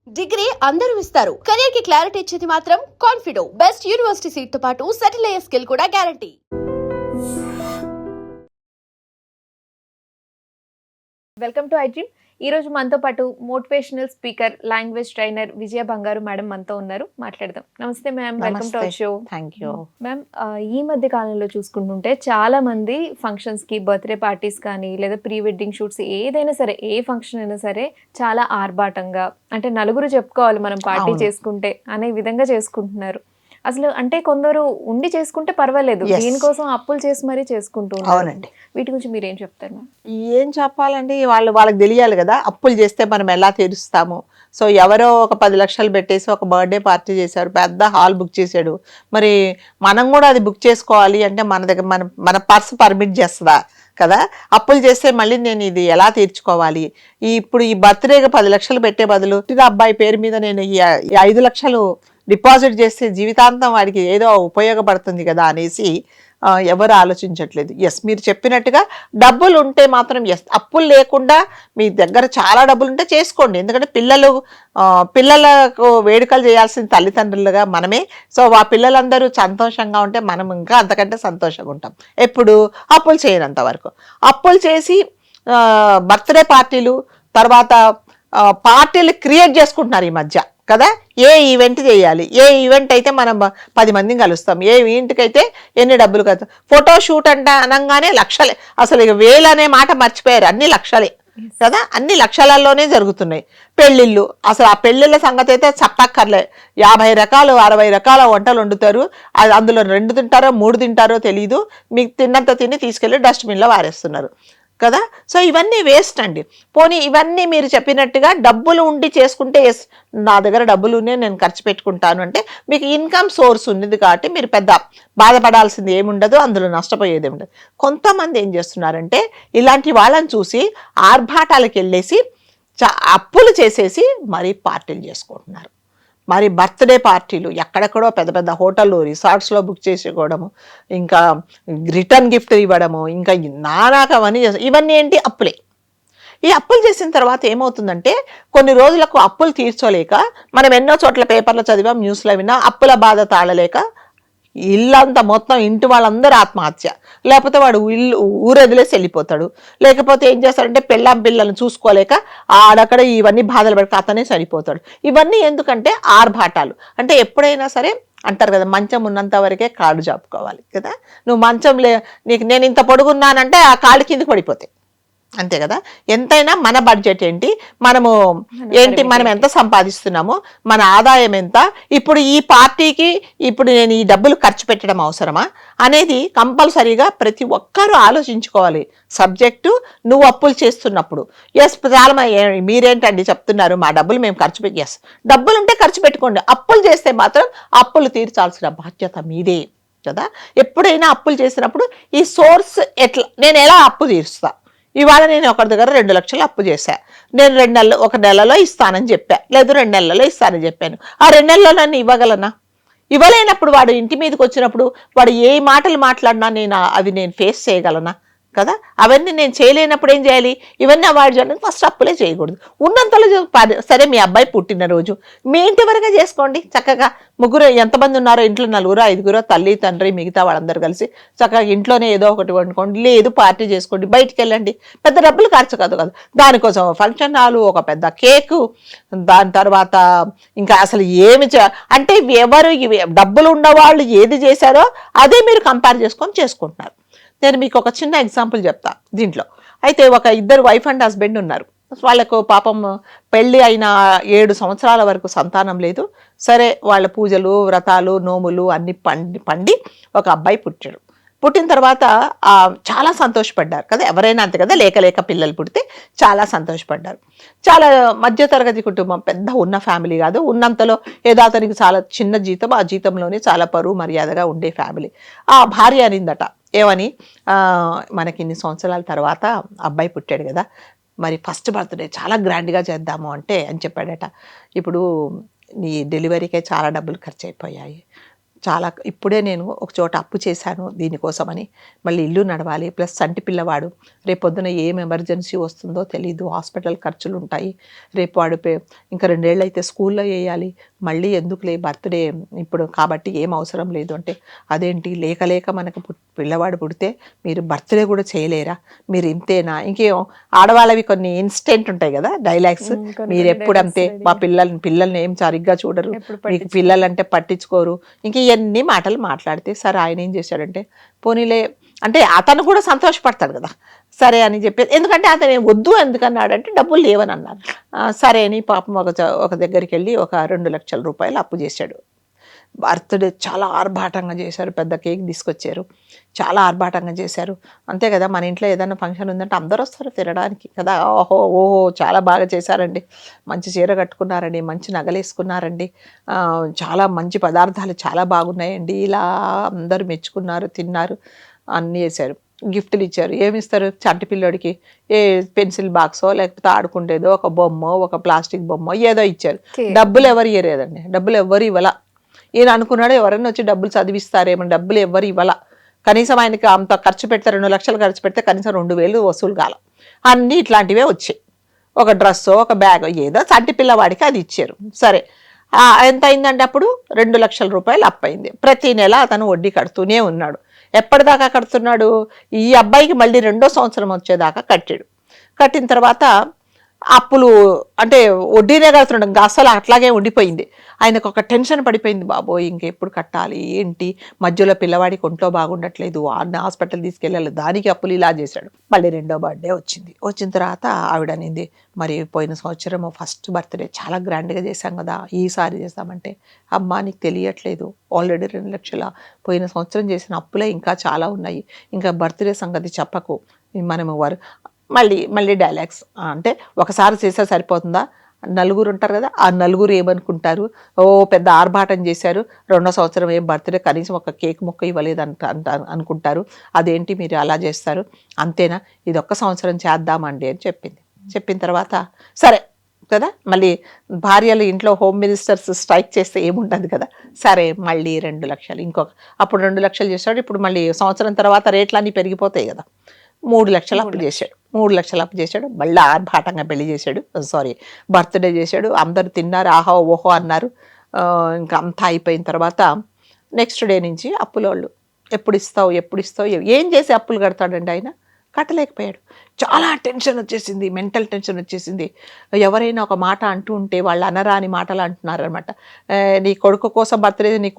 Degree అందరూ ఇస్తారు. Career కి క్లారిటీ ఇచ్చేది మాత్రం కాన్ఫిడో. బెస్ట్ యూనివర్సిటీ సీట్ తో పాటు సెటిల్ అయ్యే స్కిల్ కూడా గ్యారంటీ. Welcome to iDream. ఈ రోజు మనతో పాటు మోటివేషనల్ స్పీకర్, లాంగ్వేజ్ ట్రైనర్ విజయ బంగారు మేడం మనతో ఉన్నారు. మాట్లాడదాం. నమస్తే ma'am, welcome to our show. Thank you ma'am, ఈ మధ్య కాలంలో చూసుకుంటుంటే చాలా మంది ఫంక్షన్స్ కి, బర్త్డే పార్టీస్ కానీ లేదా ప్రీ వెడ్డింగ్ షూట్స్ ఏదైనా సరే, ఏ ఫంక్షన్ అయినా సరే చాలా ఆర్భాటంగా, అంటే నలుగురు చెప్పుకోవాలి మనం పార్టీ చేసుకుంటే అనే విధంగా చేసుకుంటున్నారు. అసలు అంటే కొందరు ఉండి చేసుకుంటే పర్వాలేదు, దీనికోసం అప్పులు చేసి మరీ చేసుకుంటూ అవునండి. వీటి గురించి మీరు ఏం చెప్తారు మ్యామ్? ఏం చెప్పాలండి, వాళ్ళకి తెలియాలి కదా అప్పులు చేస్తే మనం ఎలా తీరుస్తాము. సో ఎవరో ఒక 10 లక్షలు పెట్టేసి ఒక బర్త్డే పార్టీ చేశారు, పెద్ద హాల్ బుక్ చేశాడు. మరి మనం కూడా అది బుక్ చేసుకోవాలి అంటే మన దగ్గర మన పర్స్ పర్మిట్ చేస్తుందా కదా. అప్పులు చేస్తే మళ్ళీ నేను ఇది ఎలా తీర్చుకోవాలి. ఇప్పుడు ఈ బర్త్డేకి 10 లక్షలు పెట్టే బదులు అబ్బాయి పేరు మీద నేను ఈ 5 లక్షలు డిపాజిట్ చేస్తే జీవితాంతం వాడికి ఏదో ఉపయోగపడుతుంది కదా అనేసి ఎవరు ఆలోచించట్లేదు. ఎస్, మీరు చెప్పినట్టుగా డబ్బులు ఉంటే మాత్రం ఎస్, అప్పులు లేకుండా మీ దగ్గర చాలా డబ్బులు ఉంటే చేసుకోండి. ఎందుకంటే పిల్లలకు వేడుకలు చేయాల్సిన తల్లిదండ్రులుగా మనమే. సో ఆ పిల్లలందరూ సంతోషంగా ఉంటే మనం ఇంకా అంతకంటే సంతోషంగా ఉంటాం. ఎప్పుడు అప్పులు చేయనంత వరకు. అప్పులు చేసి బర్త్డే పార్టీలు, తర్వాత పార్టీలు క్రియేట్ చేసుకుంటున్నారు ఈ మధ్య కదా. ఏ ఈవెంట్ చేయాలి, ఏ ఈవెంట్ అయితే మనం 10 మందిని కలుస్తాం, ఏ ఈవెంట్కి అయితే ఎన్ని డబ్బులు కదా. ఫోటో షూట్ అనగానే లక్షలే, అసలు ఇక వేలు అనే మాట మర్చిపోయారు, అన్ని లక్షలే కదా. అన్ని లక్షలలోనే జరుగుతున్నాయి పెళ్ళిళ్ళు. అసలు ఆ పెళ్ళిళ్ళ సంగతి అయితే చెప్పక్కర్లే. 50 రకాలు 60 రకాల వంటలు వండుతారు. అందులో 2 తింటారో 3 తింటారో తెలియదు. మీకు తిన్నంత తిని తీసుకెళ్ళి డస్ట్బిన్లో వారేస్తున్నారు కదా. సో ఇవన్నీ వేస్ట్ అండి. పోనీ ఇవన్నీ మీరు చెప్పినట్టుగా డబ్బులు ఉండి చేసుకుంటే ఎస్, నా దగ్గర డబ్బులు ఉన్నాయి నేను ఖర్చు పెట్టుకుంటాను అంటే మీకు ఇన్కమ్ సోర్స్ ఉన్నది కాబట్టి మీరు పెద్ద బాధపడాల్సింది ఏముండదు, అందులో నష్టపోయేది ఉండదు. కొంతమంది ఏం చేస్తున్నారంటే ఇలాంటి వాళ్ళని చూసి ఆర్భాటాలకు వెళ్ళేసి అప్పులు చేసేసి మరీ పార్టీలు చేసుకుంటున్నారు. మరి బర్త్డే పార్టీలు ఎక్కడెక్కడో పెద్ద పెద్ద హోటళ్ళు, రిసార్ట్స్లో బుక్ చేసుకోవడము, ఇంకా రిటర్న్ గిఫ్ట్ ఇవ్వడము, ఇంకా నానాకవన్నీ ఇవన్నీ ఏంటి అప్పులే. ఈ అప్పులు చేసిన తర్వాత ఏమవుతుందంటే కొన్ని రోజులకు అప్పులు తీర్చోలేక మనం ఎన్నో చోట్ల పేపర్లో చదివాం, న్యూస్లో విన్నా, అప్పుల బాధ తాళలేక ఇల్లంతా మొత్తం ఇంటి వాళ్ళందరూ ఆత్మహత్య, లేకపోతే వాడు ఊరదిలేసి వెళ్ళిపోతాడు, లేకపోతే ఏం చేస్తాడంటే పిల్లలను చూసుకోలేక ఆడక్కడ ఇవన్నీ బాధలు పడక అతనే చనిపోతాడు. ఇవన్నీ ఎందుకంటే ఆర్భాటాలు. అంటే ఎప్పుడైనా సరే అంటారు కదా, మంచం ఉన్నంత వరకే కాళ్ళు జాపుకోవాలి కదా. నువ్వు మంచం నేను ఇంత పొడుగున్నానంటే ఆ కాళ్ళు కిందకి పడిపోతాయి, అంతే కదా. ఎంతైనా మన బడ్జెట్ ఏంటి, మనం ఎంత సంపాదిస్తున్నామో, మన ఆదాయం ఎంత, ఇప్పుడు ఈ పార్టీకి ఇప్పుడు నేను ఈ డబ్బులు ఖర్చు పెట్టడం అవసరమా అనేది కంపల్సరీగా ప్రతి ఒక్కరూ ఆలోచించుకోవాలి. సబ్జెక్టు నువ్వు అప్పులు చేస్తున్నప్పుడు. ఎస్, చాలా మీరేంటండి చెప్తున్నారు మా డబ్బులు మేము ఖర్చు పెట్టి, ఎస్ డబ్బులు ఉంటే ఖర్చు పెట్టుకోండి. అప్పులు చేస్తే మాత్రం అప్పులు తీర్చాల్సిన బాధ్యత మీదే కదా. ఎప్పుడైనా అప్పులు చేసినప్పుడు ఈ సోర్స్ నేను ఎలా అప్పు తీరుస్తా. ఇవాళ నేను ఒకరి దగ్గర 2 లక్షలు అప్పు చేశా, నేను 1 నెలలో ఇస్తానని చెప్పా, లేదు 2 నెలల్లో ఇస్తానని చెప్పాను. ఆ 2 నెలల్లో నన్ను ఇవ్వగలనా? ఇవ్వలేనప్పుడు వాడు ఇంటి మీదకి వచ్చినప్పుడు వాడు ఏ మాటలు మాట్లాడినా అవి నేను ఫేస్ చేయగలనా కదా. అవన్నీ నేను చేయలేనప్పుడు ఏం చేయాలి? ఇవన్నీ అవాయిడ్ చేయడానికి ఫస్ట్ అప్పులే చేయకూడదు. ఉన్నంతలో సరే, మీ అబ్బాయి పుట్టినరోజు మీ ఇంటి వరకే చేసుకోండి చక్కగా. ముగ్గురు ఎంతమంది ఉన్నారో ఇంట్లో, 4, 5, తల్లి తండ్రి మిగతా వాళ్ళందరూ కలిసి చక్కగా ఇంట్లోనే ఏదో ఒకటి వండుకోండి, లేదు పార్టీ చేసుకోండి, బయటికి వెళ్ళండి. పెద్ద డబ్బులు ఖర్చు కాదు కదా. దానికోసం ఫంక్షన్ హాలు, ఒక పెద్ద కేకు, దాని తర్వాత ఇంకా అసలు ఏమి అంటే ఎవరు డబ్బులు ఉన్నవాళ్ళు ఏది చేశారో అదే మీరు కంపేర్ చేసుకుంటున్నారు. నేను మీకు ఒక చిన్న ఎగ్జాంపుల్ చెప్తా దీంట్లో. అయితే ఒక ఇద్దరు వైఫ్ అండ్ హస్బెండ్ ఉన్నారు. వాళ్ళకు పాపం పెళ్ళి అయిన 7 సంవత్సరాల వరకు సంతానం లేదు. సరే, వాళ్ళ పూజలు, వ్రతాలు, నోములు అన్ని పండి ఒక అబ్బాయి పుట్టాడు. పుట్టిన తర్వాత చాలా సంతోషపడ్డారు కదా. ఎవరైనా అంతే కదా, లేక పిల్లలు పుడితే చాలా సంతోషపడ్డారు. చాలా మధ్యతరగతి కుటుంబం, పెద్ద ఉన్న ఫ్యామిలీ కాదు. ఉన్నంతలో ఏదో అతనికి చాలా చిన్న జీతం, ఆ జీతంలోనే చాలా పరువు మర్యాదగా ఉండే ఫ్యామిలీ. ఆ భార్య అనిందట, ఏమని, మనకి ఇన్ని సంవత్సరాల తర్వాత అబ్బాయి పుట్టాడు కదా, మరి ఫస్ట్ బర్త్డే చాలా గ్రాండ్గా చేద్దాము అని చెప్పాడట. ఇప్పుడు నీ డెలివరీకే చాలా డబ్బులు ఖర్చు అయిపోయాయి, చాలా ఇప్పుడే నేను ఒక చోట అప్పు చేశాను దీనికోసమని, మళ్ళీ ఇల్లు నడవాలి, ప్లస్ సంటి పిల్లవాడు, రేపొద్దున ఏం ఎమర్జెన్సీ వస్తుందో తెలీదు, హాస్పిటల్ ఖర్చులు ఉంటాయి, రేపు వాడు ఇంకా 2 ఏళ్ళు అయితే స్కూల్లో వేయాలి, మళ్ళీ ఎందుకులే బర్త్డే ఇప్పుడు కాబట్టి ఏం అవసరం లేదు అంటే, అదేంటి లేక మనకు పిల్లవాడు పుడితే మీరు బర్త్డే కూడా చేయలేరా, మీరు ఇంతేనా, ఇంకేం ఆడవాళ్ళవి కొన్ని ఇన్స్టెంట్ ఉంటాయి కదా డైలాగ్స్, మీరు ఎప్పుడు అంతే, మా పిల్లల్ని ఏం సరిగ్గా చూడరు, మీకు పిల్లలంటే పట్టించుకోరు, ఇంక ఇవన్నీ మాటలు మాట్లాడితే, సరే ఆయన ఏం చేశాడంటే పోనీలే అంటే అతను కూడా సంతోషపడతాడు కదా, సరే అని చెప్పేది, ఎందుకంటే అతను వద్దు ఎందుకన్నాడంటే డబ్బులు లేవని అన్నారు. సరే అని పాపం ఒక దగ్గరికి వెళ్ళి ఒక 2 లక్షల రూపాయలు అప్పు చేశాడు. బర్త్డే చాలా ఆర్భాటంగా చేశారు, పెద్ద కేక్ తీసుకొచ్చారు, చాలా ఆర్భాటంగా చేశారు. అంతే కదా, మన ఇంట్లో ఏదైనా ఫంక్షన్ ఉందంటే అందరూ వస్తారు తినడానికి కదా, ఓహో చాలా బాగా చేశారండి, మంచి చీర కట్టుకున్నారండి, మంచి నగలు వేసుకున్నారండి, చాలా మంచి పదార్థాలు చాలా బాగున్నాయండి, ఇలా అందరూ మెచ్చుకున్నారు, తిన్నారు, అన్నీ వేశారు, గిఫ్ట్లు ఇచ్చారు. ఏమి ఇస్తారు చంటి పిల్లోడికి, ఏ పెన్సిల్ బాక్సో లేకపోతే ఆడుకుంటేదో ఒక బొమ్మో ఒక ప్లాస్టిక్ బొమ్మో ఏదో ఇచ్చారు. డబ్బులు ఎవరు ఇవ్వలేదండి, డబ్బులు ఎవరు ఇవ్వాల. ఈయన అనుకున్నాడు ఎవరైనా వచ్చి డబ్బులు చదివిస్తారేమో, డబ్బులు ఎవరు ఇవ్వాల. కనీసం ఆయనకి అంత ఖర్చు పెడితే 2 లక్షలు ఖర్చు పెడితే కనీసం 2,000 వసూలు కాల. అన్నీ ఇట్లాంటివే వచ్చాయి, ఒక డ్రెస్సో ఒక బ్యాగ్ ఏదో చంటి పిల్లవాడికి అది ఇచ్చారు. సరే ఎంత అయిందంటే అప్పుడు 2 లక్షల రూపాయలు అప్పయింది. ప్రతి నెల అతను వడ్డీ కడుతూనే ఉన్నాడు. ఎప్పటిదాకా కడుతున్నాడు, ఈ అబ్బాయికి మళ్ళీ 2వ సంవత్సరం వచ్చేదాకా కట్టాడు. కట్టిన తర్వాత అప్పులు అంటే వడ్డీనే కడుతున్నాడు, ఇంకా అసలు అట్లాగే ఉండిపోయింది. ఆయనకు ఒక టెన్షన్ పడిపోయింది, బాబోయ్ ఇంకెప్పుడు కట్టాలి ఏంటి, మధ్యలో పిల్లవాడికి ఒంట్లో బాగుండట్లేదు, హాస్పిటల్ తీసుకెళ్ళాలి, దానికి అప్పులు ఇలా చేశాడు. మళ్ళీ 2వ బర్త్డే వచ్చింది. వచ్చిన తర్వాత ఆవిడ అనింది, మరి పోయిన సంవత్సరం ఫస్ట్ బర్త్డే చాలా గ్రాండ్గా చేశాం కదా, ఈసారి చేస్తామంటే, అమ్మా నీకు తెలియట్లేదు, ఆల్రెడీ 2 లక్షల పోయిన సంవత్సరం చేసిన అప్పులే ఇంకా చాలా ఉన్నాయి, ఇంకా బర్త్డే సంగతి చెప్పకు, మనము మళ్ళీ డైలాగ్స్ అంటే ఒకసారి చేస్తే సరిపోతుందా, నలుగురు ఉంటారు కదా, ఆ నలుగురు ఏమనుకుంటారు, ఓ పెద్ద ఆర్భాటం చేశారు, 2వ సంవత్సరం ఏం బర్త్డే కనీసం ఒక కేక్ ముక్క ఇవ్వలేదు అనుకుంటారు, అదేంటి మీరు అలా చేస్తారు, అంతేనా, ఇది 1 సంవత్సరం చేద్దామండి అని చెప్పింది. చెప్పిన తర్వాత సరే కదా, మళ్ళీ భార్యలు ఇంట్లో హోమ్ మినిస్టర్స్ స్ట్రైక్ చేస్తే ఏముంటుంది కదా, సరే మళ్ళీ 2 లక్షలు అప్పుడు 2 లక్షలు చేశాడు. ఇప్పుడు మళ్ళీ సంవత్సరం తర్వాత రేట్లన్నీ పెరిగిపోతాయి కదా, 3 లక్షలు అప్పు చేశాడు. 3 లక్షలు అప్పు చేశాడు. మళ్ళీ ఆర్భాటంగా పెళ్లి చేశాడు, బర్త్డే చేశాడు, అందరూ తిన్నారు, ఆహో ఓహో అన్నారు. ఇంకా అంతా అయిపోయిన తర్వాత నెక్స్ట్ డే నుంచి అప్పులోళ్ళు ఎప్పుడు ఇస్తావు ఏం చేసి అప్పులు కడతాడండి ఆయన, కట్టలేకపోయాడు. చాలా టెన్షన్ వచ్చేసింది, మెంటల్ టెన్షన్ వచ్చేసింది. ఎవరైనా ఒక మాట అంటూ ఉంటే వాళ్ళు అనరాని మాటలు అంటున్నారనమాట. నీ కొడుకు కోసం బర్త్డే, నీ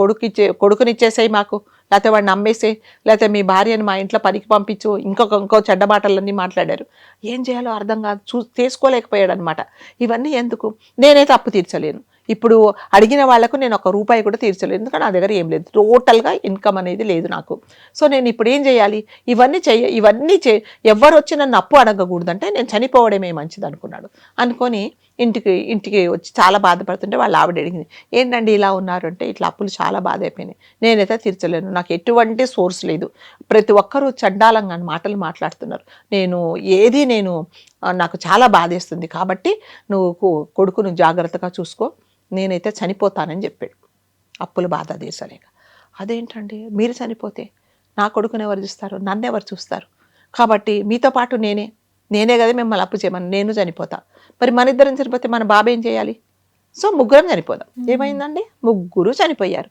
కొడుకునిచ్చేసేయి మాకు, లేకపోతే వాడిని అమ్మేసే, లేకపోతే మీ భార్యని మా ఇంట్లో పనికి పంపించు, ఇంకో చెడ్డ మాటలన్నీ మాట్లాడారు. ఏం చేయాలో అర్థం కాదు, తీసుకోలేకపోయాడు అనమాట. ఇవన్నీ ఎందుకు, నేనైతే అప్పు తీర్చలేను, ఇప్పుడు అడిగిన వాళ్లకు నేను 1 రూపాయి కూడా తీర్చలేను, ఎందుకంటే నా దగ్గర ఏం లేదు, టోటల్గా ఇన్కమ్ అనేది లేదు నాకు. సో నేను ఇప్పుడు ఏం చేయాలి, ఇవన్నీ ఎవరు వచ్చి నన్ను అప్పు అడగకూడదంటే నేను చనిపోవడమే మంచిది అనుకున్నాడు. అనుకొని ఇంటికి వచ్చి చాలా బాధపడుతుంటే వాళ్ళ ఆవిడ అడిగింది, ఏంటండి ఇలా ఉన్నారు అంటే, ఇట్లా అప్పులు చాలా బాధ అయిపోయినాయి, నేనైతే తీర్చలేను, నాకు ఎటువంటి సోర్స్ లేదు, ప్రతి ఒక్కరూ చండాలంగా మాటలు మాట్లాడుతున్నారు, నాకు చాలా బాధేస్తుంది, కాబట్టి నువ్వు కొడుకును జాగ్రత్తగా చూసుకో, నేనైతే చనిపోతానని చెప్పాడు. అప్పులు బాధ తీర్చలేక. అదేంటండి, మీరు చనిపోతే నా కొడుకుని ఎవరు చూస్తారు, నన్ను ఎవరు చూస్తారు, కాబట్టి మీతో పాటు నేనే కదా మిమ్మల్ని అప్పు చేయమని, నేను చనిపోతా, మరి మన ఇద్దరం చనిపోతే మన బాబు ఏం చేయాలి, సో ముగ్గురం చనిపోదాం. ఏమైందండి, ముగ్గురు చనిపోయారు.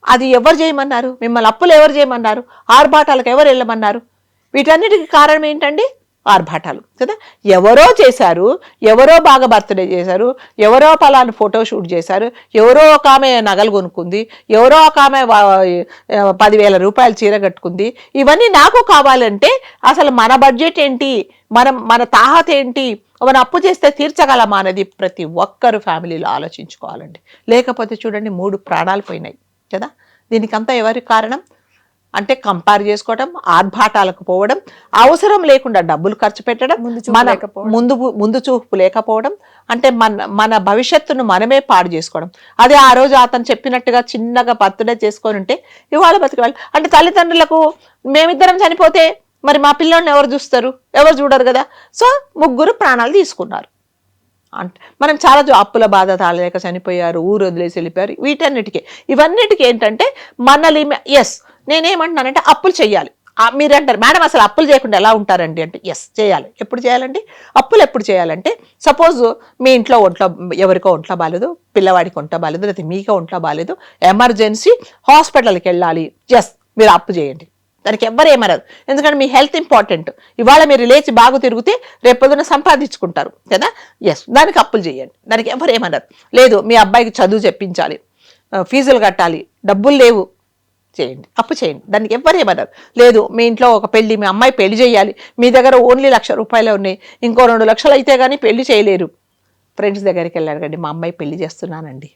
అది ఎవరు చేయమన్నారు, మిమ్మల్ని అప్పులు ఎవరు చేయమన్నారు, ఆర్భాటాలకు ఎవరు వెళ్ళమన్నారు, వీటన్నిటికీ కారణం ఏంటండి, ఆర్భాటాలు కదా. ఎవరో చేశారు, ఎవరో బాగా బర్త్డే చేశారు, ఎవరో పలానా ఫోటో షూట్ చేశారు, ఎవరో ఒక ఆమె నగలు కొనుక్కుంది, ఎవరో ఒక ఆమె 10,000 రూపాయలు చీర కట్టుకుంది. ఇవన్నీ నాకు కావాలంటే అసలు మన బడ్జెట్ ఏంటి, మన తాహత ఏంటి, మన అప్పు చేస్తే తీర్చగలమా అనేది ప్రతి ఒక్కరు ఫ్యామిలీలో ఆలోచించుకోవాలండి. లేకపోతే చూడండి 3 ప్రాణాలు పోయినాయి కదా. దీనికంతా ఎవరి కారణం అంటే కంపేర్ చేసుకోవడం, ఆర్భాటాలకు పోవడం, అవసరం లేకుండా డబ్బులు ఖర్చు పెట్టడం, ముందు చూపు లేకపోవడం, అంటే మన భవిష్యత్తును మనమే పాడు చేసుకోవడం. అదే ఆ రోజు అతను చెప్పినట్టుగా చిన్నగా బర్త్డే చేసుకొని ఉంటే ఇవాళ బతికేవాళ్ళు. అంటే తల్లిదండ్రులకు మేమిద్దరం చనిపోతే మరి మా పిల్లల్ని ఎవరు చూస్తారు, ఎవరు చూడరు కదా. సో ముగ్గురు ప్రాణాలు తీసుకున్నారు. అంటే మనం చాలా అప్పుల బాధ తాళలేక చనిపోయారు, ఊరు వదిలేసి వెళ్ళిపోయారు, వీటన్నిటికీ ఇవన్నిటికీ ఏంటంటే మనల్ని ఎస్ నేనేమంటున్నానంటే అప్పులు చెయ్యాలి. మీరు అంటారు మేడం అసలు అప్పులు చేయకుండా ఎలా ఉంటారండి అంటే ఎస్ చేయాలి. ఎప్పుడు చేయాలండి అప్పులు? ఎప్పుడు చేయాలంటే సపోజ్ మీ ఇంట్లో ఎవరికో ఒంట్లో బాగాలేదు, పిల్లవాడికి ఒంట్లో బాగాలేదు, లేకపోతే మీకో ఒంట్లో బాగాలేదు, ఎమర్జెన్సీ హాస్పిటల్కి వెళ్ళాలి, ఎస్ మీరు అప్పు చేయండి. దానికి ఎవ్వరేమనదు, ఎందుకంటే మీ హెల్త్ ఇంపార్టెంట్. ఇవాళ మీరు లేచి బాగు తిరిగితే రేపొద్దున సంపాదించుకుంటారు కదా, ఎస్ దానికి అప్పులు చేయండి, దానికి ఎవరేమనరు. లేదు మీ అబ్బాయికి చదువు చెప్పించాలి, ఫీజులు కట్టాలి, డబ్బులు లేవు, చేయండి, అప్పు చేయండి, దానికి ఎవ్వరేమన్నారు. లేదు మీ ఇంట్లో ఒక పెళ్లి, మీ అమ్మాయి పెళ్లి చేయాలి, మీ దగ్గర ఓన్లీ 1,00,000 రూపాయలే ఉన్నాయి, ఇంకో 2 లక్షలు అయితే కానీ పెళ్లి చేయలేరు, ఫ్రెండ్స్ దగ్గరికి వెళ్ళాడు మా అమ్మాయి పెళ్లి చేస్తున్నానండి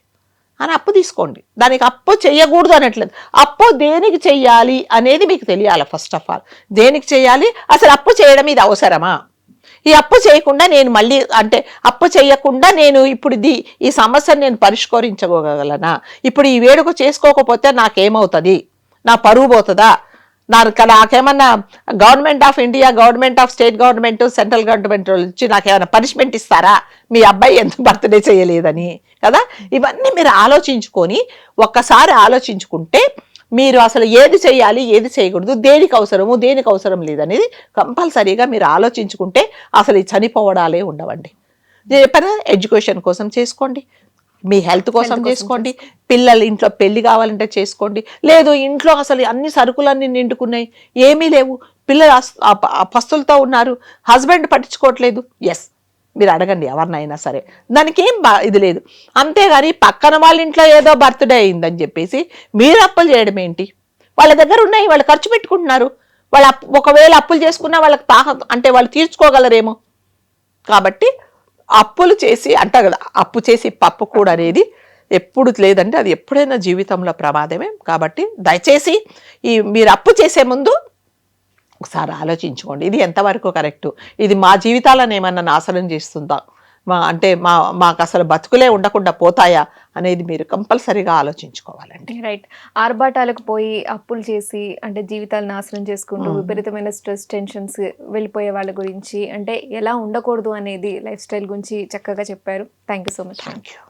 అని అప్పు తీసుకోండి. దానికి అప్పు చేయకూడదు అనట్లేదు, అప్పు దేనికి చెయ్యాలి అనేది మీకు తెలియాలి. ఫస్ట్ ఆఫ్ ఆల్ దేనికి చేయాలి, అసలు అప్పు చేయడం ఇది అవసరమా, ఈ అప్పు చేయకుండా నేను మళ్ళీ అంటే అప్పు చేయకుండా నేను ఇప్పుడు ఈ సమస్యను నేను పరిష్కరించుకోగలనా, ఇప్పుడు ఈ వేడుక చేసుకోకపోతే నాకేమవుతుంది, నా పరువు పోతుందా, నాకేమన్నా government of India, government of state government, central government వచ్చి నాకేమైనా పనిష్మెంట్ ఇస్తారా మీ అబ్బాయి ఎందుకు బర్త్డే చేయలేదని కదా. ఇవన్నీ మీరు ఆలోచించుకొని ఒక్కసారి ఆలోచించుకుంటే మీరు అసలు ఏది చేయాలి ఏది చేయకూడదు, దేనికి అవసరము దేనికి అవసరం లేదనేది కంపల్సరీగా మీరు ఆలోచించుకుంటే అసలు ఈ చనిపోవడాలే ఉండవండి. నేను చెప్పాను ఎడ్యుకేషన్ కోసం చేసుకోండి, మీ హెల్త్ కోసం చేసుకోండి, పిల్లలు ఇంట్లో పెళ్లి కావాలంటే చేసుకోండి, లేదు ఇంట్లో అసలు అన్ని సరుకులన్నీ నిండుకున్నాయి ఏమీ లేవు, పిల్లలు పస్తులతో ఉన్నారు, హస్బెండ్ పట్టించుకోవట్లేదు, ఎస్ మీరు అడగండి ఎవరినైనా సరే, దానికి ఏం ఇది లేదు. అంతేగాని పక్కన వాళ్ళ ఇంట్లో ఏదో బర్త్డే అయిందని చెప్పేసి మీరు అప్పులు చేయడం ఏంటి, వాళ్ళ దగ్గర ఉన్నాయి వాళ్ళు ఖర్చు పెట్టుకుంటున్నారు, వాళ్ళు ఒకవేళ అప్పులు చేసుకున్నా వాళ్ళకి అంటే వాళ్ళు తీర్చుకోగలరేమో. కాబట్టి అప్పులు చేసి అంటారు కదా, అప్పు చేసి పప్పు కూడా అనేది ఎప్పుడు లేదంటే అది ఎప్పుడైనా జీవితంలో ప్రమాదమే. కాబట్టి దయచేసి మీరు అప్పు చేసే ముందు ఒకసారి ఆలోచించుకోండి, ఇది ఎంతవరకు కరెక్టు, ఇది మా జీవితాలను ఏమన్నా నాశనం చేస్తుందా, అంటే మాకు అసలు బతుకులే ఉండకుండా పోతాయా అనేది మీరు కంపల్సరీగా ఆలోచించుకోవాలండి. రైట్. ఆర్భాటాలకు పోయి అప్పులు చేసి అంటే జీవితాలు నాశనం చేసుకుంటూ విపరీతమైన స్ట్రెస్ టెన్షన్స్ వెళ్ళిపోయే వాళ్ళ గురించి, అంటే ఎలా ఉండకూడదు అనేది లైఫ్ స్టైల్ గురించి చక్కగా చెప్పారు. Thank you so much. Thank you.